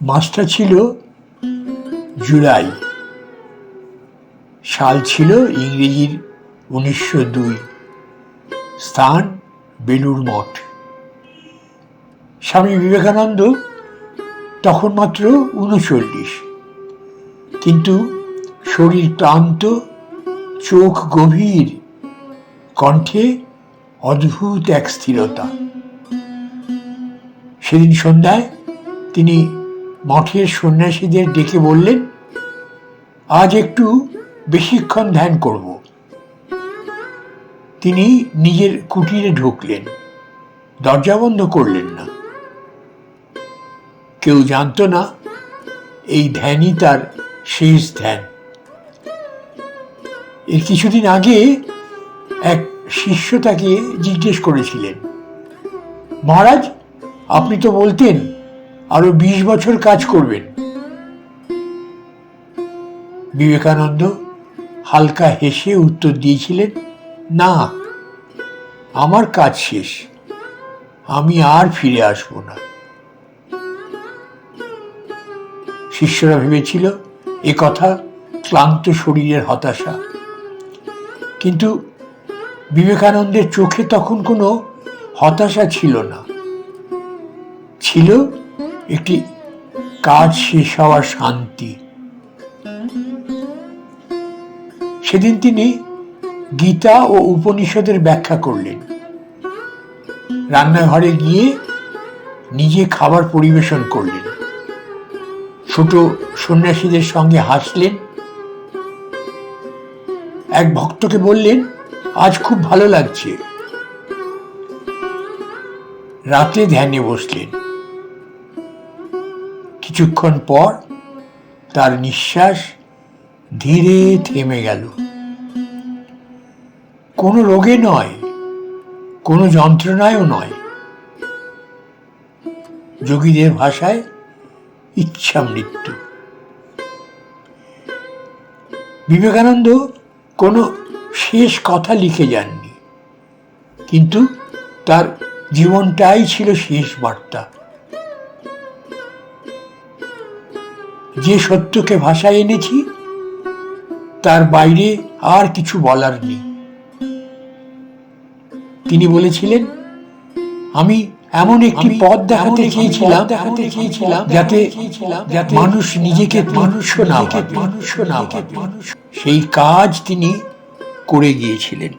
মাসটা ছিল জুলাই, সাল ছিল ইংরেজির 1902, স্থান বেলুড় মঠ। স্বামী বিবেকানন্দ তখন মাত্র 39, কিন্তু শরীর ক্লান্ত, চোখ গভীর, কণ্ঠে অদ্ভুত এক স্থিরতা। সেদিন সন্ধ্যায় তিনি মঠের সন্ন্যাসীদের ডেকে বললেন, আজ একটু বেশিক্ষণ ধ্যান করব। তিনি নিজের কুটিরে ঢুকলেন, দরজা বন্ধ করলেন না। কেউ জানত না এই ধ্যানই তার শেষ ধ্যান। এর কিছুদিন আগে এক শিষ্য তাকে জিজ্ঞেস করেছিলেন, মহারাজ, আপনি তো বলতেন আরো 20 বছর কাজ করবেন। বিবেকানন্দ হালকা হেসে উত্তর দিয়েছিলেন, না, আমার কাজ শেষ, আমি আর ফিরে আসব না। শিষ্যরা ভেবেছিল এ কথা ক্লান্ত শরীরের হতাশা, কিন্তু বিবেকানন্দের চোখে তখন কোনো হতাশা ছিল না, ছিল একটি কাজ শেষ হওয়ার শান্তি। সেদিন তিনি গীতা ও উপনিষদের ব্যাখ্যা করলেন, রান্নাঘরে গিয়ে নিজে খাবার পরিবেশন করলেন, ছোট সন্ন্যাসীদের সঙ্গে হাসলেন, এক ভক্তকে বললেন, আজ খুব ভালো লাগছে। রাতে ধ্যানে বসলেন। কিছুক্ষণ পর তার নিঃশ্বাস ধীরে থেমে গেল। কোনো রোগে নয়, কোনো যন্ত্রণায়ও নয়, যোগীদের ভাষায় ইচ্ছা মৃত্যু। বিবেকানন্দ কোনো শেষ কথা লিখে যাননি, কিন্তু তার জীবনটাই ছিল শেষ বার্তা। যে সত্যকে ভাষায় এনেছি তার বাইরে আর কিছু বলার নেই। তিনি বলেছিলেন, আমি এমন একটি পথ দেখাতে চেয়েছিলাম যাতে মানুষ নিজেকে তুচ্ছ না ভাবে। সেই কাজ তিনি করে গিয়েছিলেন।